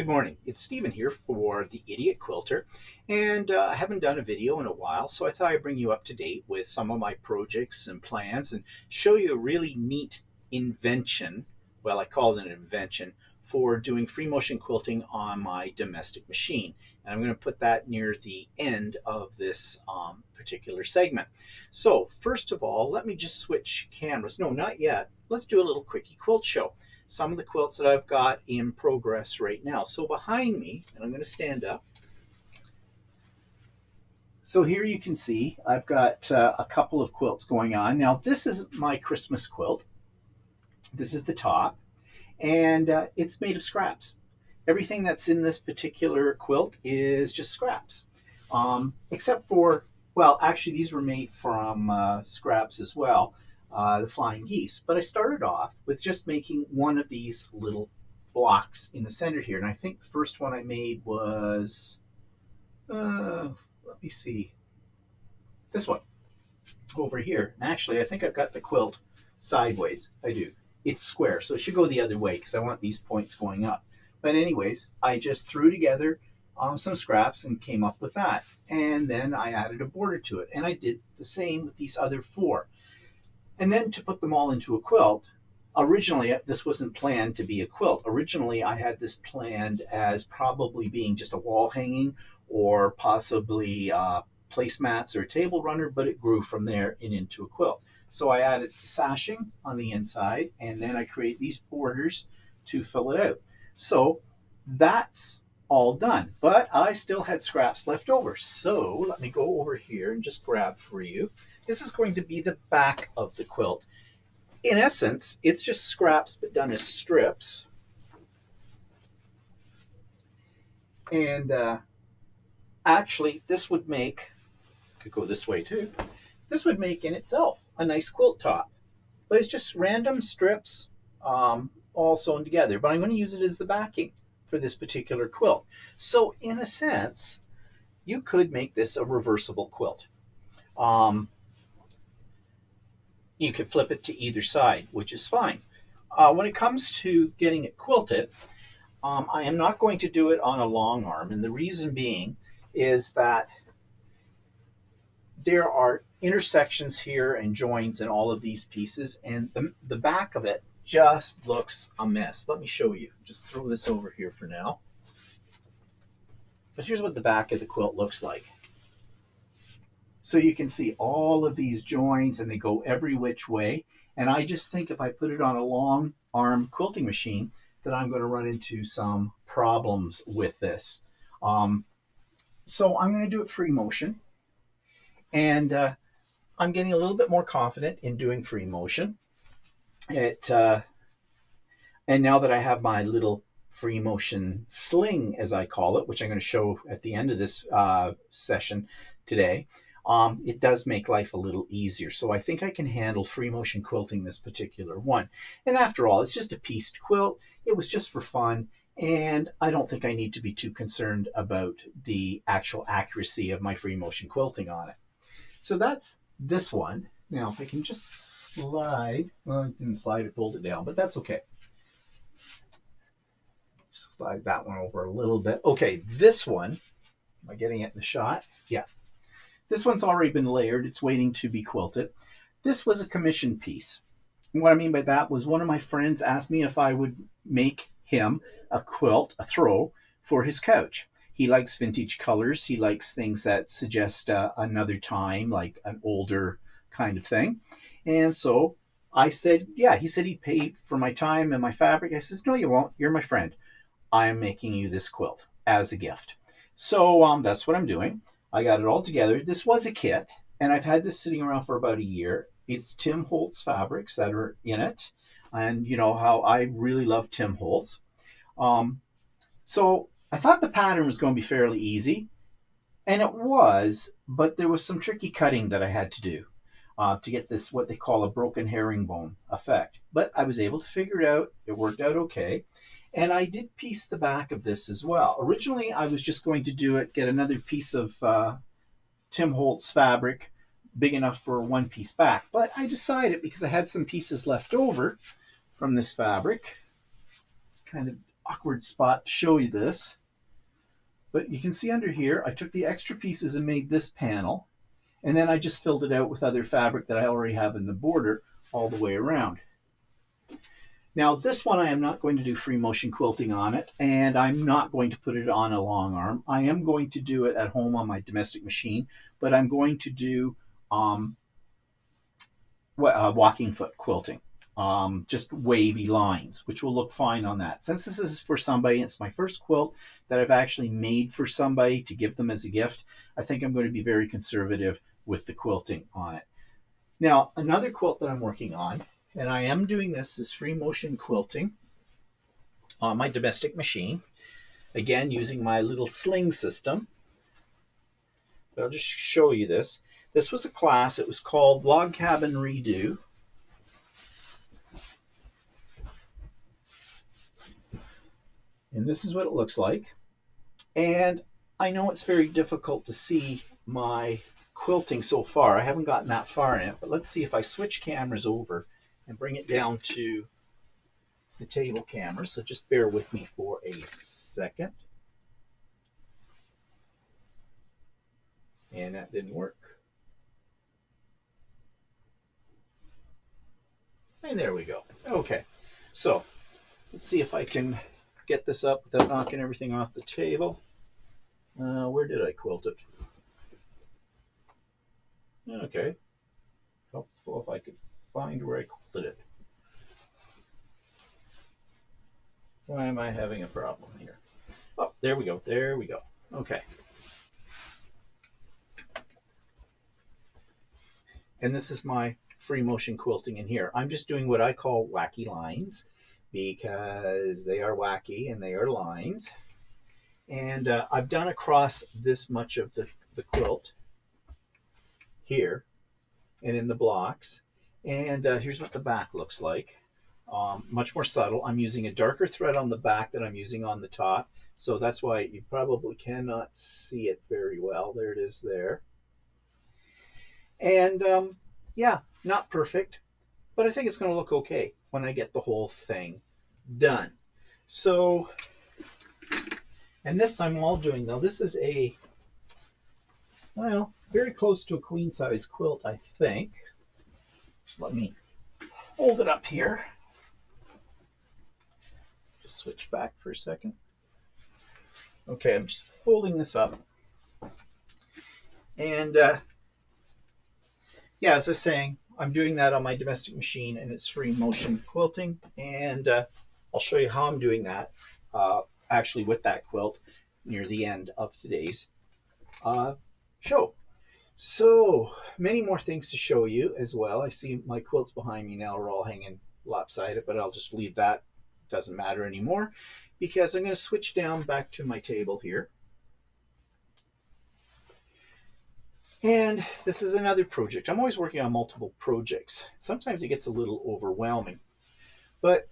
Good morning. It's Stephen here for the Idiot Quilter, and I haven't done a video in a while, so I thought I'd bring you up to date with some of my projects and plans and show you a really neat invention. Well, I call it an invention for doing free motion quilting on my domestic machine, and I'm going to put that near the end of this particular segment. So first of all, let me just switch cameras. No, not yet. Let's do a little quickie quilt show. Some of the quilts that I've got in progress right now. So behind me, and I'm going to stand up. So here you can see I've got a couple of quilts going on. Now this is my Christmas quilt. This is the top, and it's made of scraps. Everything that's in this particular quilt is just scraps, except for, well, actually these were made from scraps as well. The flying geese. But I started off with just making one of these little blocks in the center here. And I think the first one I made was, let me see, this one over here. And actually, I think I've got the quilt sideways. I do. It's square, so it should go the other way because I want these points going up. But anyways, I just threw together some scraps and came up with that. And then I added a border to it. And I did the same with these other four. And then to put them all into a quilt, originally this wasn't planned to be a quilt. Originally I had this planned as probably being just a wall hanging or possibly placemats or a table runner, but it grew from there and into a quilt. So I added sashing on the inside, and then I create these borders to fill it out. So that's all done, but I still had scraps left over. So let me go over here and just grab for you. This is going to be the back of the quilt. In essence, it's just scraps but done as strips. And actually, this would make, could go this way too, this would make in itself a nice quilt top. But it's just random strips all sewn together. But I'm going to use it as the backing for this particular quilt. So in a sense, you could make this a reversible quilt. You could flip it to either side, which is fine. When it comes to getting it quilted, I am not going to do it on a long arm, and the reason being is that there are intersections here and joins in all of these pieces, and the back of it just looks a mess. Let me show you. Just throw this over here for now. But here's what the back of the quilt looks like. So you can see all of these joins and they go every which way. And I just think if I put it on a long arm quilting machine that I'm going to run into some problems with this. So I'm going to do it free motion. And I'm getting a little bit more confident in doing free motion. And now that I have my little free motion sling, as I call it, which I'm going to show at the end of this session today, it does make life a little easier. So I think I can handle free motion quilting this particular one. And after all, it's just a pieced quilt. It was just for fun. And I don't think I need to be too concerned about the actual accuracy of my free motion quilting on it. So that's this one. Now, if I can just slide, well, I didn't slide it, pulled it down, but that's okay. Slide that one over a little bit. Okay, this one, am I getting it in the shot? Yeah. This one's already been layered. It's waiting to be quilted. This was a commission piece. And what I mean by that was one of my friends asked me if I would make him a quilt, a throw, for his couch. He likes vintage colors. He likes things that suggest another time, like an older kind of thing. And so I said, yeah. He said he'd pay for my time and my fabric. I says, no, you won't. You're my friend. I am making you this quilt as a gift. So that's what I'm doing. I got it all together. This was a kit, and I've had this sitting around for about a year. It's Tim Holtz fabrics that are in it, and you know how I really love Tim Holtz. So I thought the pattern was going to be fairly easy, and it was, but there was some tricky cutting that I had to do to get this, what they call a broken herringbone effect. But I was able to figure it out. It worked out okay. And I did piece the back of this as well. Originally, I was just going to do it, get another piece of Tim Holtz fabric, big enough for a one-piece back. But I decided, because I had some pieces left over from this fabric, it's kind of awkward spot to show you this. But you can see under here, I took the extra pieces and made this panel. And then I just filled it out with other fabric that I already have in the border all the way around. Now this one I am not going to do free motion quilting on it, and I'm not going to put it on a long arm. I am going to do it at home on my domestic machine, but I'm going to do walking foot quilting. Just wavy lines, which will look fine on that. Since this is for somebody, it's my first quilt that I've actually made for somebody to give them as a gift, I think I'm going to be very conservative with the quilting on it. Now, another quilt that I'm working on, and I am doing this, is free motion quilting on my domestic machine. Again, using my little sling system. But I'll just show you this. This was a class, it was called Log Cabin Redo. And this is what it looks like. And I know it's very difficult to see my quilting so far. I haven't gotten that far in it, but let's see if I switch cameras over and bring it down to the table camera. So just bear with me for a second. And that didn't work. And there we go. Okay, so let's see if I can get this up without knocking everything off the table. Where did I quilt it? Okay. Helpful if I could find where I quilted it. Why am I having a problem here? Oh, there we go. There we go. Okay. And this is my free motion quilting in here. I'm just doing what I call wacky lines because they are wacky and they are lines. And I've done across this much of the quilt here and in the blocks. And here's what the back looks like. Much more subtle. I'm using a darker thread on the back than I'm using on the top. So that's why you probably cannot see it very well. There it is there. And yeah, not perfect, but I think it's going to look okay when I get the whole thing done. So, and this I'm all doing though. This is a, well, very close to a queen size quilt, I think. Just let me hold it up here. Just switch back for a second. Okay, I'm just folding this up. And yeah, as I was saying, I'm doing that on my domestic machine, and it's free motion quilting. And I'll show you how I'm doing that actually with that quilt near the end of today's show. So many more things to show you as well. I see my quilts behind me now are all hanging lopsided, but I'll just leave that. Doesn't matter anymore because I'm going to switch down back to my table here. And this is another project. I'm always working on multiple projects. Sometimes it gets a little overwhelming, but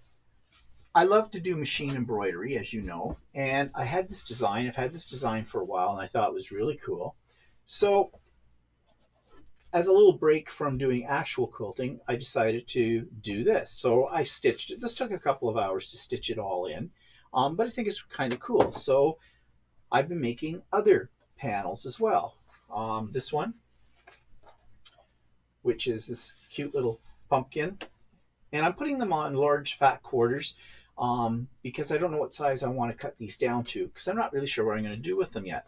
I love to do machine embroidery, as you know, and I had this design. I've had this design for a while, and I thought it was really cool. So as a little break from doing actual quilting, I decided to do this. So I stitched it. This took a couple of hours to stitch it all in, but I think it's kind of cool. So I've been making other panels as well. This one, which is this cute little pumpkin, and I'm putting them on large fat quarters because I don't know what size I want to cut these down to because I'm not really sure what I'm going to do with them yet.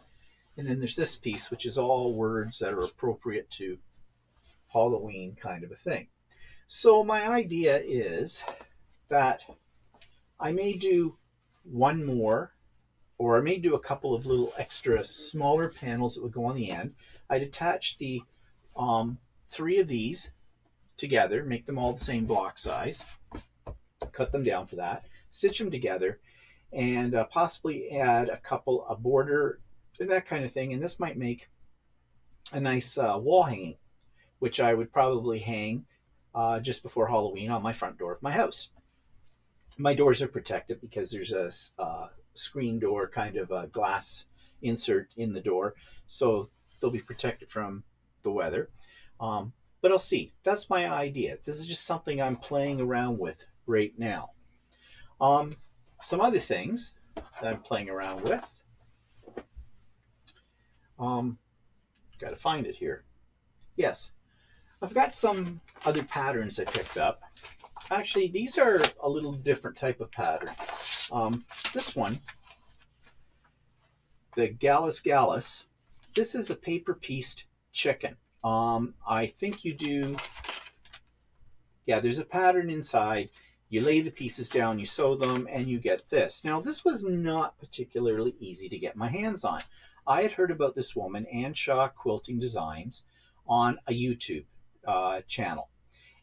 And then there's this piece, which is all words that are appropriate to Halloween kind of a thing. So my idea is that I may do one more, or I may do a couple of little extra smaller panels that would go on the end. I'd attach the 3 of these together, make them all the same block size, cut them down for that, stitch them together, and possibly add a couple of border and that kind of thing. And this might make a nice wall hanging, which I would probably hang just before Halloween on my front door of my house. My doors are protected because there's a screen door, kind of a glass insert in the door, so they'll be protected from the weather. But I'll see. That's my idea. This is just something I'm playing around with right now. some other things that I'm playing around with. Got to find it here. Yes, I've got some other patterns I picked up. Actually, these are a little different type of pattern. This one, the Gallus, this is a paper pieced chicken. I think you do, yeah, there's a pattern inside. You lay the pieces down, you sew them, and you get this. Now, this was not particularly easy to get my hands on. I had heard about this woman, Ann Shaw Quilting Designs, on a YouTube channel.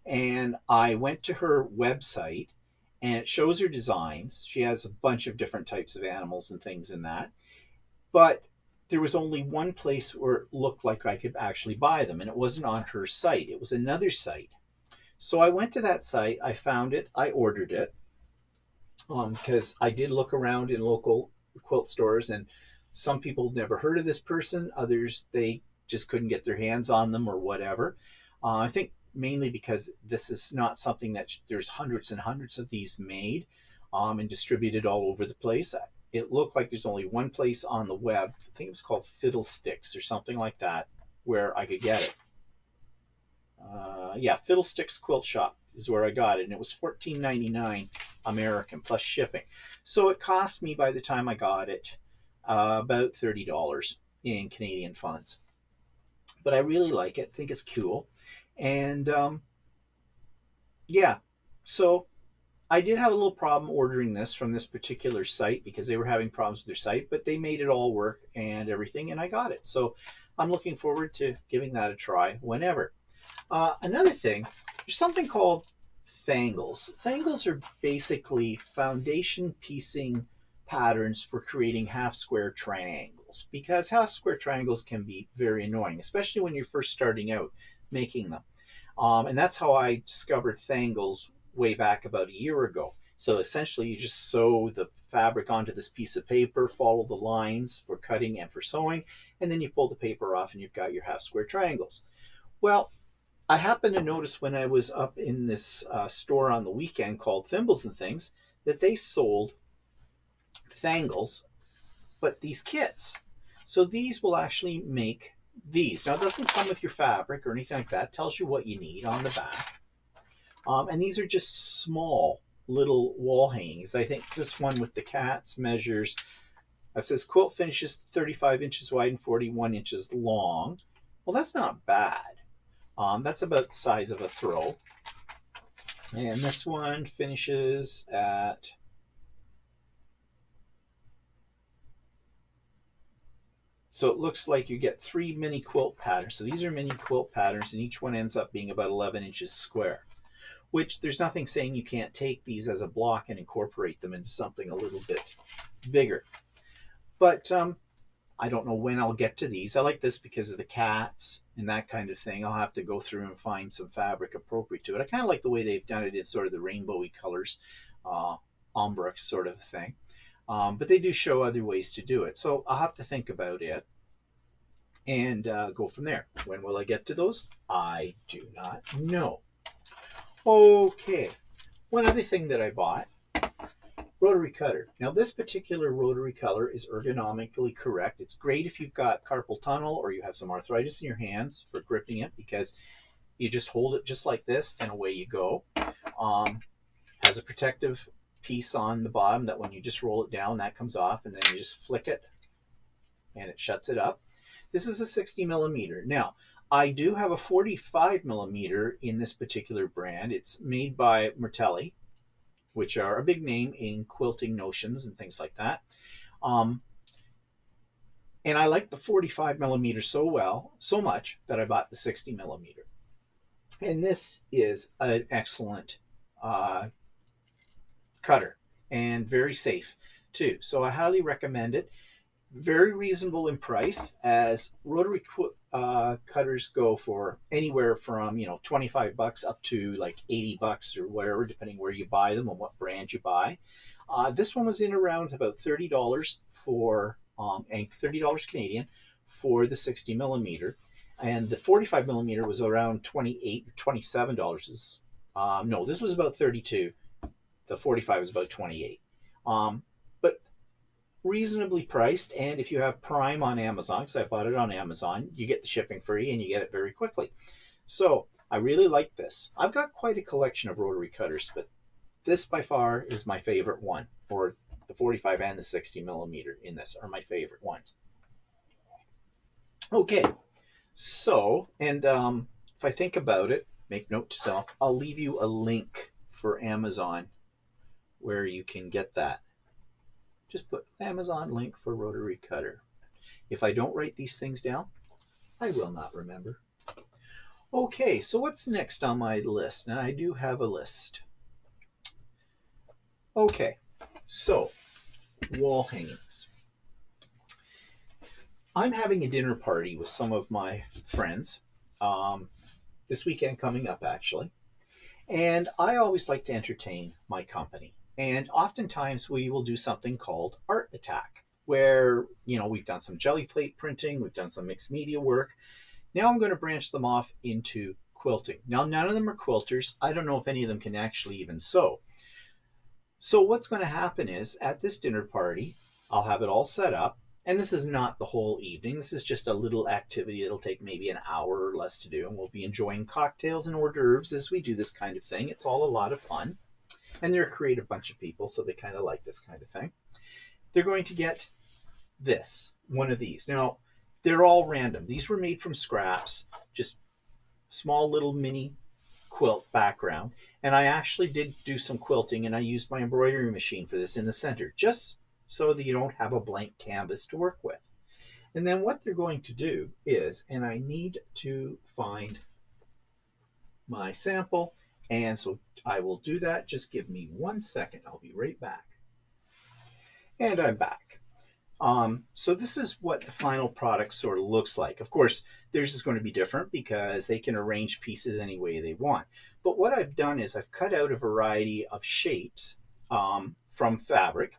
And I went to her website, and it shows her designs. She has a bunch of different types of animals and things in that. But there was only one place where it looked like I could actually buy them, and it wasn't on her site. It was another site. So I went to that site, I found it, I ordered it, because I did look around in local quilt stores, and some people never heard of this person, others, they just couldn't get their hands on them or whatever. I think mainly because this is not something that there's hundreds and hundreds of these made and distributed all over the place. It looked like there's only one place on the web, I think it was called Fiddlesticks or something like that, where I could get it. Yeah, Fiddlesticks Quilt Shop is where I got it, and it was $14.99 American plus shipping. So it cost me, by the time I got it, about $30 in Canadian funds. But I really like it. I think it's cool. And yeah, so I did have a little problem ordering this from this particular site because they were having problems with their site, but they made it all work and everything, and I got it. So I'm looking forward to giving that a try whenever. Another thing, there's something called thangles. Thangles are basically foundation piecing patterns for creating half square triangles, because half square triangles can be very annoying, especially when you're first starting out making them. And that's how I discovered thangles way back about a year ago. So essentially you just sew the fabric onto this piece of paper, follow the lines for cutting and for sewing, and then you pull the paper off and you've got your half square triangles. Well, I happened to notice when I was up in this store on the weekend called Thimbles and Things that they sold thangles, but these kits. So these will actually make these. Now it doesn't come with your fabric or anything like that. It tells you what you need on the back. And these are just small little wall hangings. I think this one with the cats measures, it says quilt finishes 35 inches wide and 41 inches long. Well, that's not bad. That's about the size of a throw. And this one finishes at, so it looks like you get 3 mini quilt patterns. So these are mini quilt patterns, and each one ends up being about 11 inches square, which there's nothing saying you can't take these as a block and incorporate them into something a little bit bigger. But I don't know when I'll get to these. I like this because of the cats and that kind of thing. I'll have to go through and find some fabric appropriate to it. I kind of like the way they've done it in sort of the rainbowy colors, ombre sort of thing. But they do show other ways to do it. So I'll have to think about it and go from there. When will I get to those? I do not know. Okay, one other thing that I bought, rotary cutter. Now this particular rotary cutter is ergonomically correct. It's great if you've got carpal tunnel or you have some arthritis in your hands for gripping it, because you just hold it just like this and away you go. Has a protective piece on the bottom that when you just roll it down, that comes off, and then you just flick it and it shuts it up. This is a 60 millimeter. Now, I do have a 45 millimeter in this particular brand. It's made by Martelli, which are a big name in quilting notions and things like that. And I like the 45 millimeter so much that I bought the 60 millimeter. And this is an excellent cutter and very safe too. So I highly recommend it. Very reasonable in price, as rotary cutters go for anywhere from 25 bucks up to like 80 bucks or whatever, depending where you buy them and what brand you buy. This one was in around about $30 for and $30 Canadian for the 60 millimeter, and the 45 millimeter was around $28 or $27. No, this was about $32. The 45 was about $28. But reasonably priced, and if you have Prime on Amazon, because I bought it on Amazon, you get the shipping free and you get it very quickly. So I really like this. I've got quite a collection of rotary cutters, but this by far is my favorite one, or the 45 and the 60 millimeter in this are my favorite ones. Okay, so, and if I think about it, make note to self, I'll leave you a link for Amazon where you can get that. Just put Amazon link for rotary cutter. If I don't write these things down, I will not remember. Okay, so what's next on my list? Now I do have a list. Okay, so wall hangings. I'm having a dinner party with some of my friends this weekend coming up, actually. And I always like to entertain my company. And oftentimes we will do something called Art Attack, where, you know, we've done some jelly plate printing, we've done some mixed media work. Now I'm going to branch them off into quilting. Now, none of them are quilters. I don't know if any of them can actually even sew. So what's going to happen is at this dinner party, I'll have it all set up. And this is not the whole evening. This is just a little activity. It'll take maybe an hour or less to do. And we'll be enjoying cocktails and hors d'oeuvres as we do this kind of thing. It's all a lot of fun. And they're a creative bunch of people, so they kind of like this kind of thing. They're going to get this, one of these. Now, they're all random. These were made from scraps, just small little mini quilt background. And I actually did do some quilting, and I used my embroidery machine for this in the center, just so that you don't have a blank canvas to work with. And then what they're going to do is, and I need to find my sample, and so I will do that. Just give me 1 second. I'll be right back. And I'm back. So this is what the final product sort of looks like. Of course, theirs is going to be different because they can arrange pieces any way they want. But what I've done is I've cut out a variety of shapes from fabric,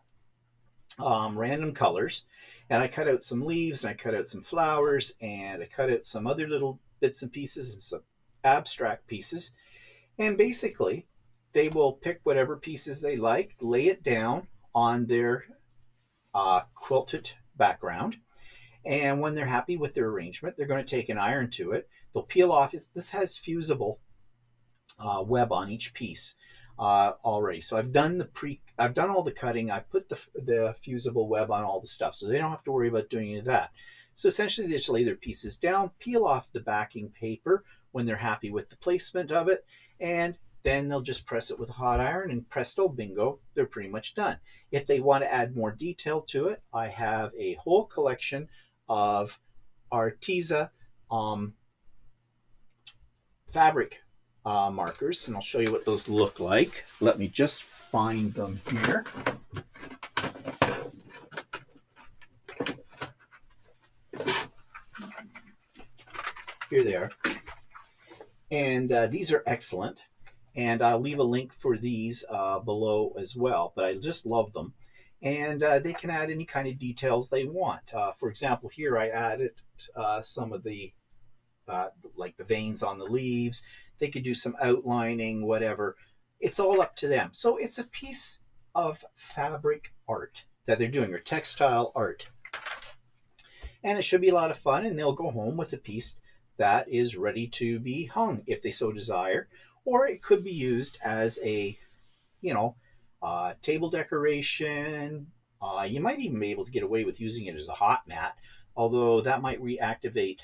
random colors, and I cut out some leaves, and I cut out some flowers, and I cut out some other little bits and pieces and some abstract pieces. And basically, they will pick whatever pieces they like, lay it down on their quilted background. And when they're happy with their arrangement, they're going to take an iron to it. They'll peel off. This has fusible web on each piece already. So I've done all the cutting. I've put the fusible web on all the stuff, so they don't have to worry about doing any of that. So essentially, they just lay their pieces down, peel off the backing paper when they're happy with the placement of it, and then they'll just press it with a hot iron, and presto, bingo, they're pretty much done. If they want to add more detail to it, I have a whole collection of Arteza fabric markers, and I'll show you what those look like. Let me just find them here. Here they are. And these are excellent. And I'll leave a link for these below as well. But I just love them. And they can add any kind of details they want. For example, here I added some of the, like the veins on the leaves. They could do some outlining, whatever. It's all up to them. So it's a piece of fabric art that they're doing, or textile art. And it should be a lot of fun, and they'll go home with a piece that is ready to be hung if they so desire. Or it could be used as a, table decoration. You might even be able to get away with using it as a hot mat, although that might reactivate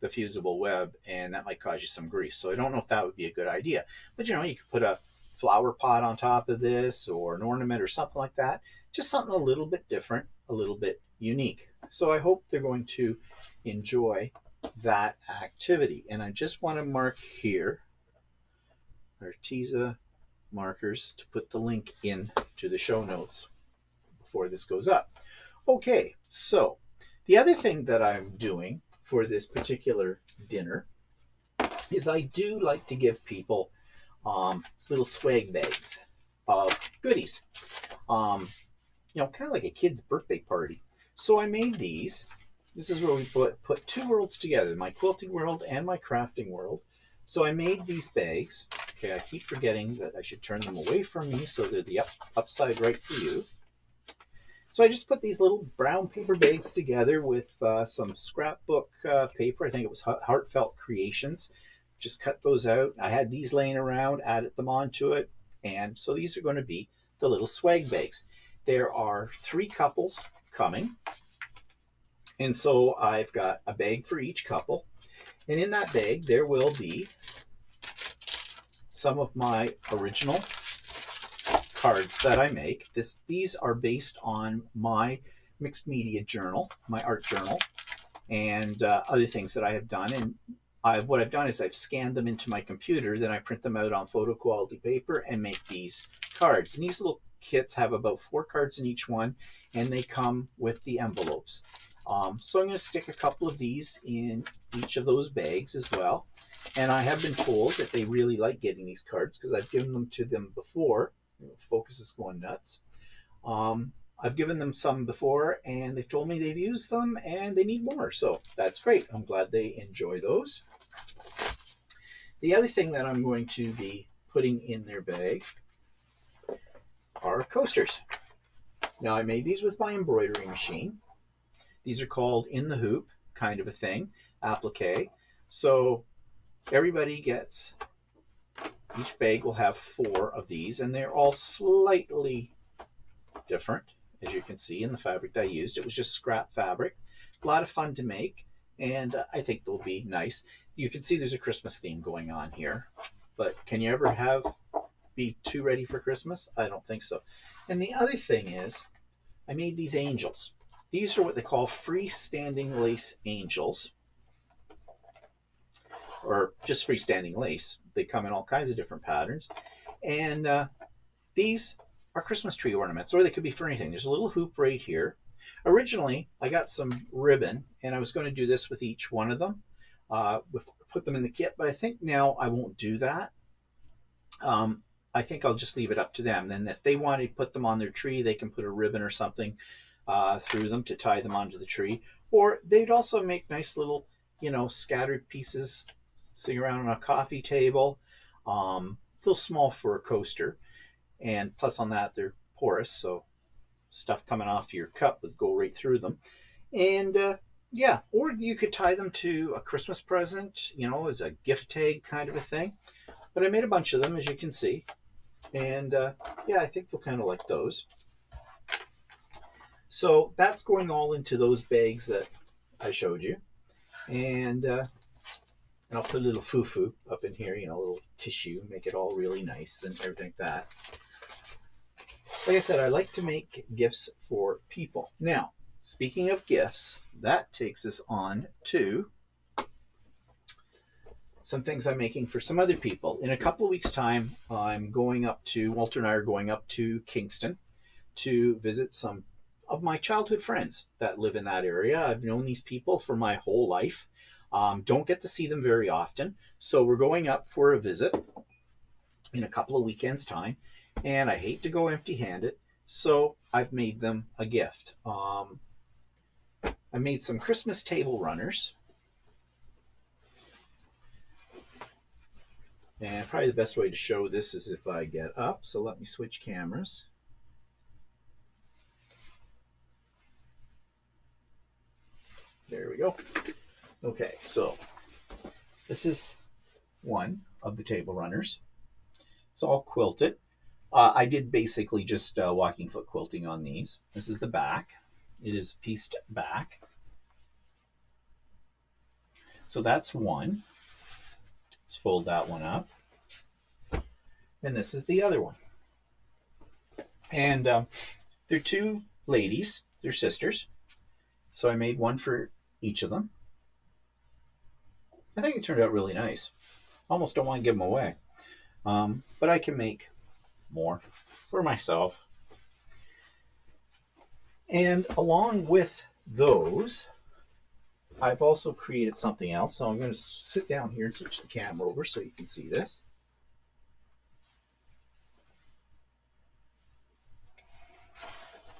the fusible web, and that might cause you some grief. So I don't know if that would be a good idea. But you could put a flower pot on top of this, or an ornament or something like that. Just something a little bit different, a little bit unique. So I hope they're going to enjoy that activity. And I just want to mark here, Arteza markers, to put the link in to the show notes before this goes up. Okay, so the other thing that I'm doing for this particular dinner is I do like to give people little swag bags of goodies, kind of like a kid's birthday party. So I made these. This is where we put two worlds together, my quilting world and my crafting world. So I made these bags, Okay, I keep forgetting that I should turn them away from me so they're the upside right for you. So I just put these little brown paper bags together with some scrapbook paper. I think it was Heartfelt Creations. Just cut those out. I had these laying around, added them onto it. And so these are going to be the little swag bags. There are 3 couples coming. And so I've got a bag for each couple. And in that bag, there will be some of my original cards that I make. These are based on my mixed media journal, my art journal, and other things that I have done. And what I've done is I've scanned them into my computer, then I print them out on photo quality paper and make these cards. And these little kits have about 4 cards in each one, and they come with the envelopes. So I'm going to stick a couple of these in each of those bags as well. And I have been told that they really like getting these cards because I've given them to them before. Focus is going nuts. I've given them some before and they've told me they've used them and they need more. So that's great. I'm glad they enjoy those. The other thing that I'm going to be putting in their bag are coasters. Now I made these with my embroidery machine. These are called in the hoop kind of a thing, applique. So everybody gets, each bag will have 4 of these, and they're all slightly different, as you can see in the fabric that I used. It was just scrap fabric. A lot of fun to make, and I think they'll be nice. You can see there's a Christmas theme going on here, but can you ever be too ready for Christmas? I don't think so. And the other thing is, I made these angels. These are what they call freestanding lace angels, or just freestanding lace. They come in all kinds of different patterns. And these are Christmas tree ornaments, or they could be for anything. There's a little hoop right here. Originally, I got some ribbon, and I was going to do this with each one of them, put them in the kit, but I think now I won't do that. I think I'll just leave it up to them. Then if they want to put them on their tree, they can put a ribbon or something through them to tie them onto the tree. Or they'd also make nice little, scattered pieces sitting around on a coffee table. A little small for a coaster. And plus on that, they're porous, so stuff coming off your cup would go right through them. And yeah, or you could tie them to a Christmas present, as a gift tag kind of a thing. But I made a bunch of them, as you can see. And yeah, I think they'll kind of like those. So that's going all into those bags that I showed you. And I'll put a little foo-foo up in here, a little tissue, make it all really nice and everything like that. Like I said, I like to make gifts for people. Now, speaking of gifts, that takes us on to some things I'm making for some other people. In a couple of weeks' time, Walter and I are going up to Kingston to visit some of my childhood friends that live in that area. I've known these people for my whole life. Don't get to see them very often. So we're going up for a visit in a couple of weekends' time. And I hate to go empty-handed, so I've made them a gift. I made some Christmas table runners. And probably the best way to show this is if I get up. So let me switch cameras. There we go. Okay, so this is one of the table runners. It's all quilted. I did basically just walking foot quilting on these. This is the back. It is pieced back. So that's one. Let's fold that one up. And this is the other one. And they're 2 ladies. They're sisters. So I made one for each of them. I think it turned out really nice. Almost don't want to give them away. But I can make more for myself. And along with those, I've also created something else. So I'm going to sit down here and switch the camera over so you can see this.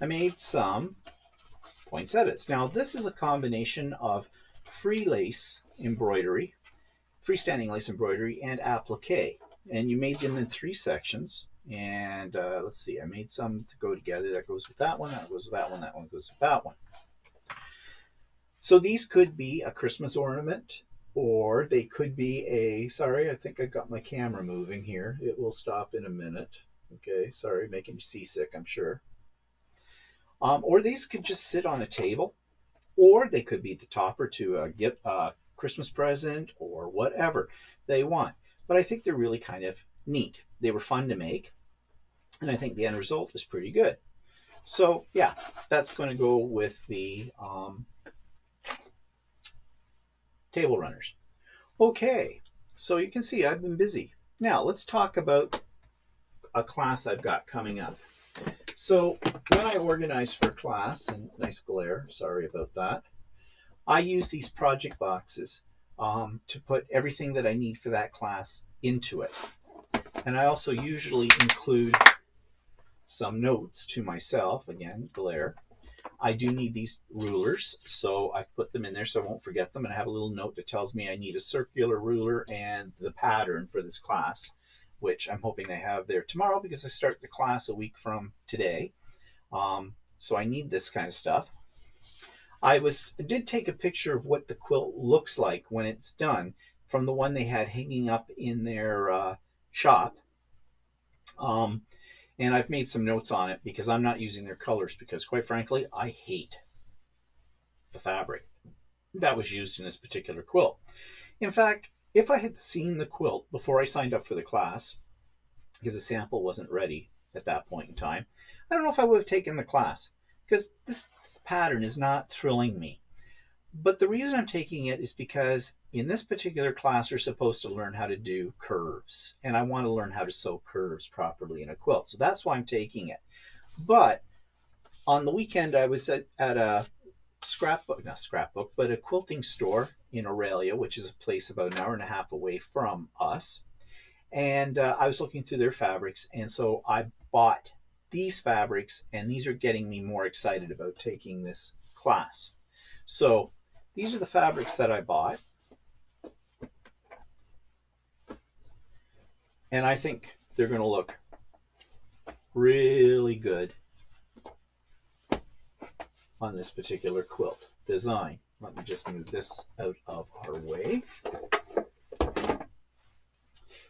I made some poinsettias. Now this is a combination of free lace embroidery, freestanding lace embroidery, and applique. and you made them in 3 sections. And let's see, I made some to go together. That goes with that one, that goes with that one, that one goes with that one. So these could be a Christmas ornament, or they could be a, sorry, I think I got my camera moving here. It will stop in a minute. Okay, sorry, making you seasick, I'm sure. Or these could just sit on a table, or they could be the topper to get a Christmas present or whatever they want. But I think they're really kind of neat. They were fun to make, and I think the end result is pretty good. So yeah, that's going to go with the table runners. Okay, so you can see I've been busy. Now let's talk about a class I've got coming up. So when I organize for class, and nice glare, sorry about that, I use these project boxes to put everything that I need for that class into it. And I also usually include some notes to myself, again, glare. I do need these rulers, so I've put them in there so I won't forget them. And I have a little note that tells me I need a circular ruler and the pattern for this class, which I'm hoping they have there tomorrow because I start the class a week from today. So I need this kind of stuff. I did take a picture of what the quilt looks like when it's done from the one they had hanging up in their shop. And I've made some notes on it because I'm not using their colors because, quite frankly, I hate the fabric that was used in this particular quilt. In fact, if I had seen the quilt before I signed up for the class, because the sample wasn't ready at that point in time, I don't know if I would have taken the class because this pattern is not thrilling me. But the reason I'm taking it is because in this particular class, we're supposed to learn how to do curves. And I want to learn how to sew curves properly in a quilt. So that's why I'm taking it. But on the weekend, I was at a a quilting store in Aurelia, which is a place about an hour and a half away from us. And I was looking through their fabrics. And so I bought these fabrics, and these are getting me more excited about taking this class. So these are the fabrics that I bought. And I think they're going to look really good on this particular quilt design. Let me just move this out of our way.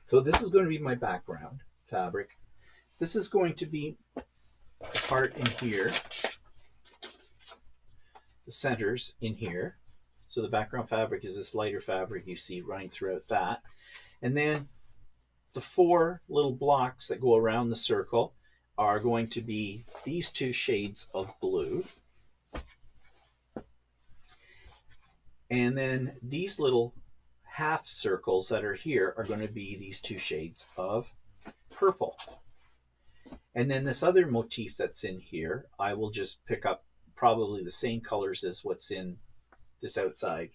So this is going to be my background fabric. This is going to be the part in here, the centers in here. So the background fabric is this lighter fabric you see running throughout that. And then the 4 little blocks that go around the circle are going to be these 2 shades of blue. And then these little half circles that are here are going to be these 2 shades of purple. And then this other motif that's in here, I will just pick up probably the same colors as what's in this outside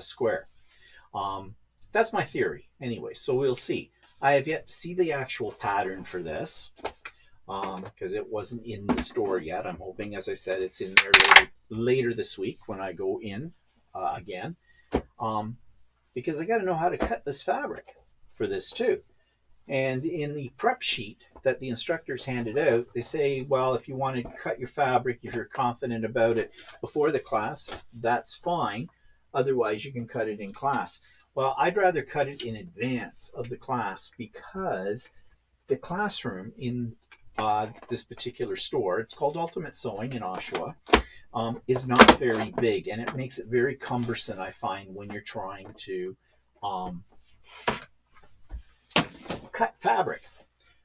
square. That's my theory anyway, so we'll see. I have yet to see the actual pattern for this because it wasn't in the store yet. I'm hoping, as I said, it's in there later this week when I go in again, because I got to know how to cut this fabric for this too. And in the prep sheet that the instructors handed out, they say, well, if you want to cut your fabric, if you're confident about it before the class, that's fine. Otherwise, you can cut it in class. Well, I'd rather cut it in advance of the class because the classroom in this particular store, it's called Ultimate Sewing in Oshawa, is not very big, and it makes it very cumbersome, I find, when you're trying to cut fabric.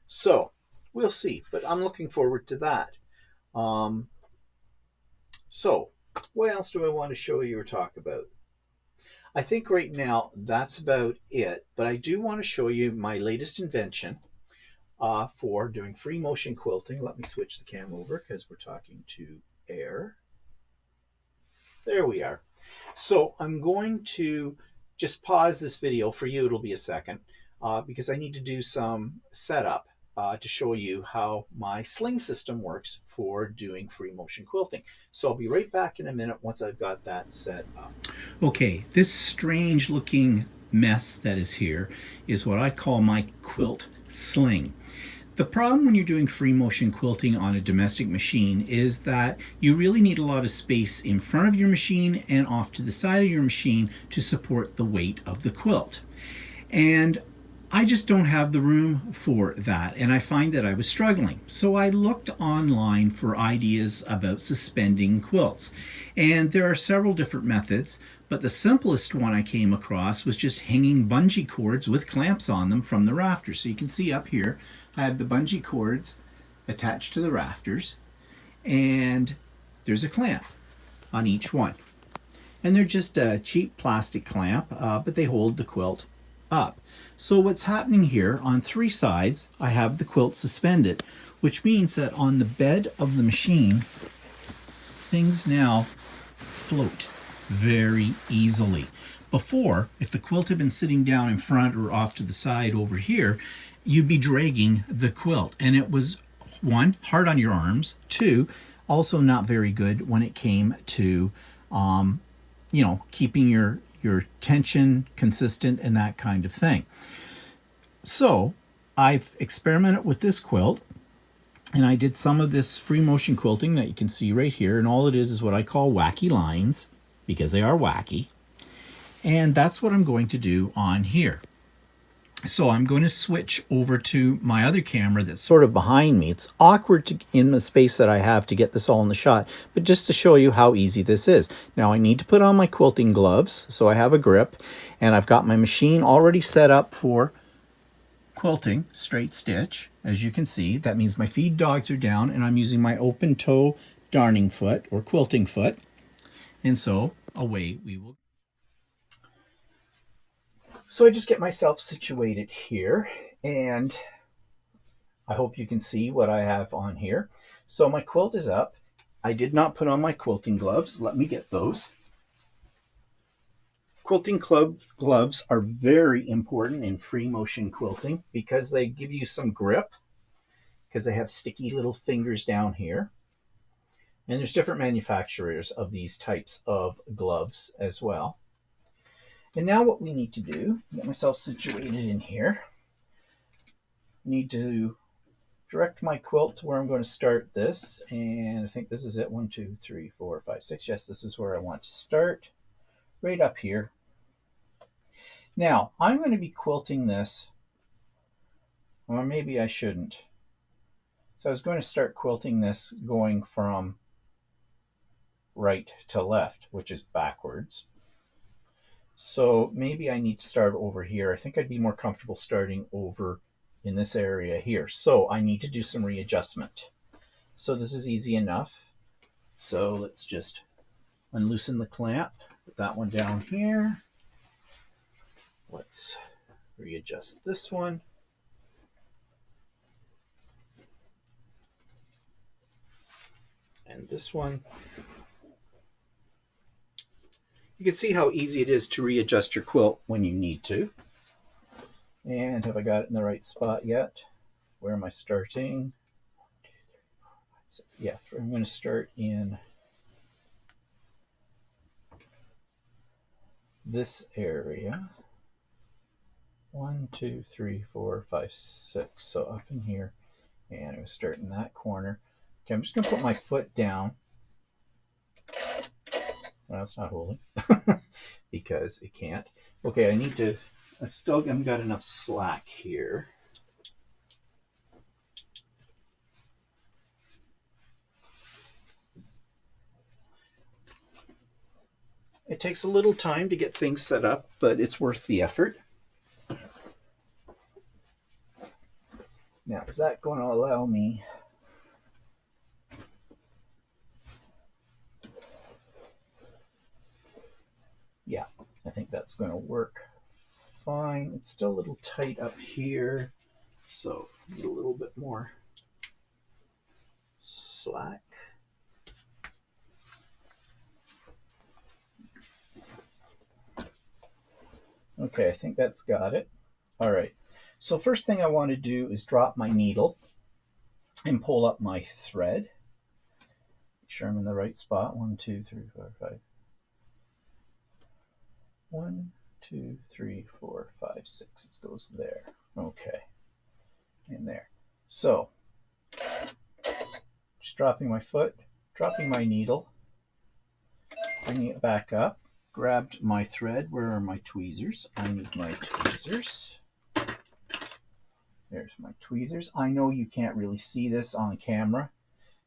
So we'll see, but I'm looking forward to that. So what else do I want to show you or talk about? I think right now that's about it, but I do want to show you my latest invention for doing free motion quilting. Let me switch the cam over because we're talking to air. There we are. So I'm going to just pause this video. For you, it'll be a second because I need to do some setup to show you how my sling system works for doing free motion quilting. So I'll be right back in a minute once I've got that set up. Okay, this strange looking mess that is here is what I call my quilt sling. The problem when you're doing free motion quilting on a domestic machine is that you really need a lot of space in front of your machine and off to the side of your machine to support the weight of the quilt. And I just don't have the room for that, and I find that I was struggling. So I looked online for ideas about suspending quilts. And there are several different methods, but the simplest one I came across was just hanging bungee cords with clamps on them from the rafters. So you can see up here, I have the bungee cords attached to the rafters, and there's a clamp on each one. And they're just a cheap plastic clamp, but they hold the quilt up. So what's happening here, on three sides, I have the quilt suspended, which means that on the bed of the machine, things now float very easily. Before, if the quilt had been sitting down in front or off to the side over here, you'd be dragging the quilt. And it was, one, hard on your arms, two, also not very good when it came to, keeping your tension consistent and that kind of thing. So I've experimented with this quilt, and I did some of this free motion quilting that you can see right here, and all it is what I call wacky lines, because they are wacky. And that's what I'm going to do on here. So I'm going to switch over to my other camera that's sort of behind me. It's awkward in the space that I have to get this all in the shot, but just to show you how easy this is. Now I need to put on my quilting gloves, so I have a grip, and I've got my machine already set up for quilting straight stitch. As you can see, that means my feed dogs are down, and I'm using my open toe darning foot or quilting foot. And so away we will. So I just get myself situated here, and I hope you can see what I have on here. So my quilt is up. I did not put on my quilting gloves. Let me get those. Quilting gloves are very important in free motion quilting because they give you some grip, because they have sticky little fingers down here. And there's different manufacturers of these types of gloves as well. And now what we need to do, get myself situated in here, need to direct my quilt to where I'm going to start this. And I think this is it. 1, 2, 3, 4, 5, 6. Yes, this is where I want to start, right up here. Now, I'm going to be quilting this, or maybe I shouldn't. So I was going to start quilting this going from right to left, which is backwards. So maybe I need to start over here. I think I'd be more comfortable starting over in this area here. So I need to do some readjustment. So this is easy enough. So let's just unloosen the clamp, put that one down here. Let's readjust this one. And this one. You can see how easy it is to readjust your quilt when you need to. And have I got it in the right spot yet? Where am I starting? 1, 2, 3, 4, 5, 6. Yeah, I'm going to start in this area. 1, 2, 3, 4, 5, 6. So up in here, and I'm going to start in that corner. Okay, I'm just going to put my foot down. Well, it's not holding because it can't. Okay, I've still haven't got enough slack here. It takes a little time to get things set up, but it's worth the effort. Now, is that going to allow me? Yeah, I think that's going to work fine. It's still a little tight up here, so need a little bit more slack. Okay, I think that's got it. All right, so first thing I want to do is drop my needle and pull up my thread. Make sure I'm in the right spot. 1, 2, 3, 4, 5. 1, 2, 3, 4, 5, 6. It goes there. Okay. In there. So, just dropping my foot, dropping my needle, bringing it back up, grabbed my thread. Where are my tweezers? I need my tweezers. There's my tweezers. I know you can't really see this on camera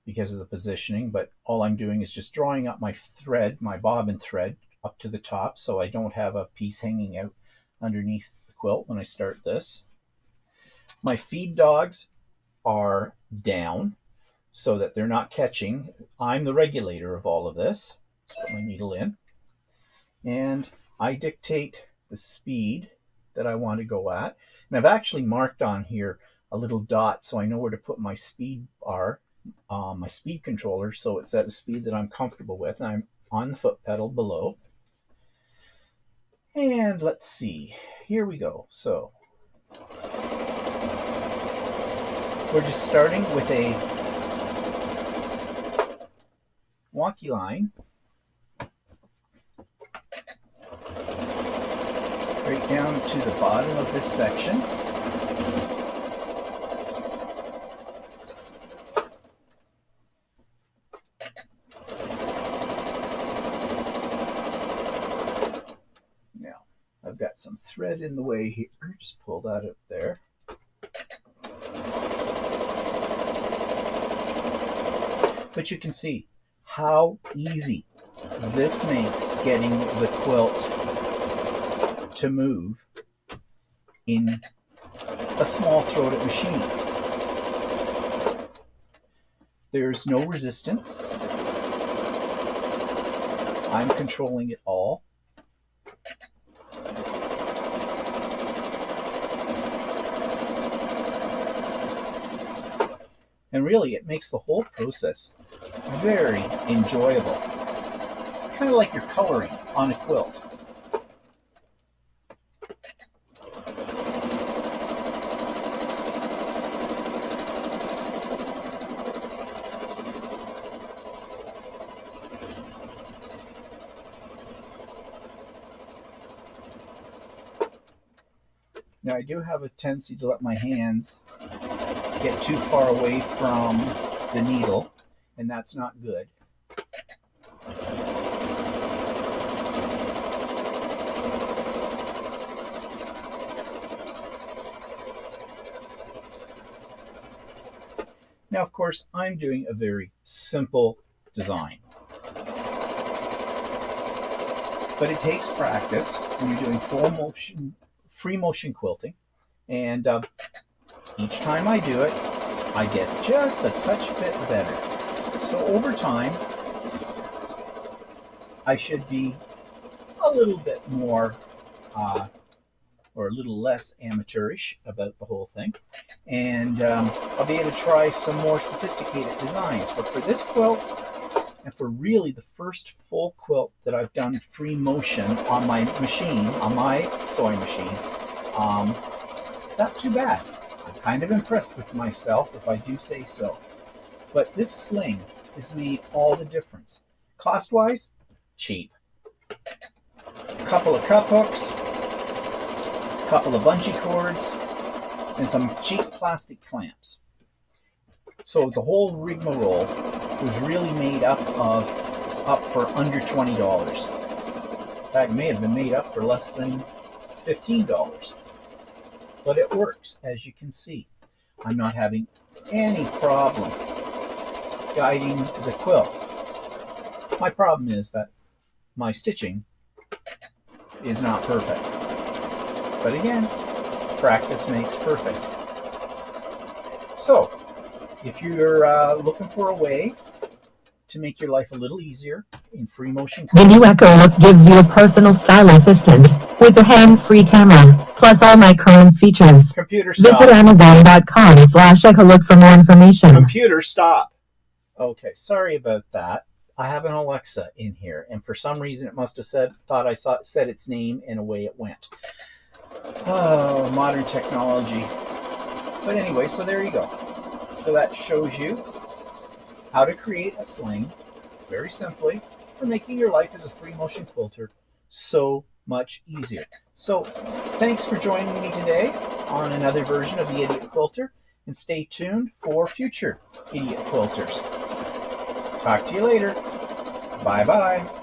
because of the positioning, but all I'm doing is just drawing up my thread, my bobbin thread, up to the top so I don't have a piece hanging out underneath the quilt when I start this. My feed dogs are down so that they're not catching. I'm the regulator of all of this. Let's put my needle in. And I dictate the speed that I want to go at. And I've actually marked on here a little dot so I know where to put my speed bar, my speed controller, so it's at a speed that I'm comfortable with. I'm on the foot pedal below. And let's see, here we go. So we're just starting with a wonky line right down to the bottom of this section. Now, I've got some thread in the way here. Just pull that up there. But you can see how easy this makes getting the quilt to move in a small throated machine. There's no resistance. I'm controlling it all. And really, it makes the whole process very enjoyable. It's kind of like you're coloring on a quilt. Now, I do have a tendency to let my hands get too far away from the needle, and that's not good. Now, of course, I'm doing a very simple design, but it takes practice when you're doing free motion quilting, and each time I do it, I get just a touch bit better. So over time, I should be a little bit more or a little less amateurish about the whole thing. And I'll be able to try some more sophisticated designs. But for this quilt, and for really the first full quilt that I've done free motion on my machine, on my sewing machine, not too bad. I'm kind of impressed with myself, if I do say so. But this sling has made all the difference. Cost-wise, cheap. A couple of cup hooks, a couple of bungee cords, and some cheap plastic clamps. So the whole rigmarole was really made up for under $20. In fact, it may have been made up for less than $15. But it works, as you can see. I'm not having any problem guiding the quilt. My problem is that my stitching is not perfect. But again, practice makes perfect. So, if you're looking for a way to make your life a little easier in free motion The new Echo Look gives you a personal style assistant with a hands-free camera, plus all my current features. Computer stop. Visit Amazon.com/EchoLook for more information. Computer stop. Okay, sorry about that. I have an Alexa in here, and for some reason it must have said its name, and away it went. Oh, modern technology. But anyway, so there you go. So that shows you how to create a sling, very simply, for making your life as a free motion quilter so much easier. So thanks for joining me today on another version of the Idiot Quilter, and stay tuned for future Idiot Quilters. Talk to you later. Bye-bye.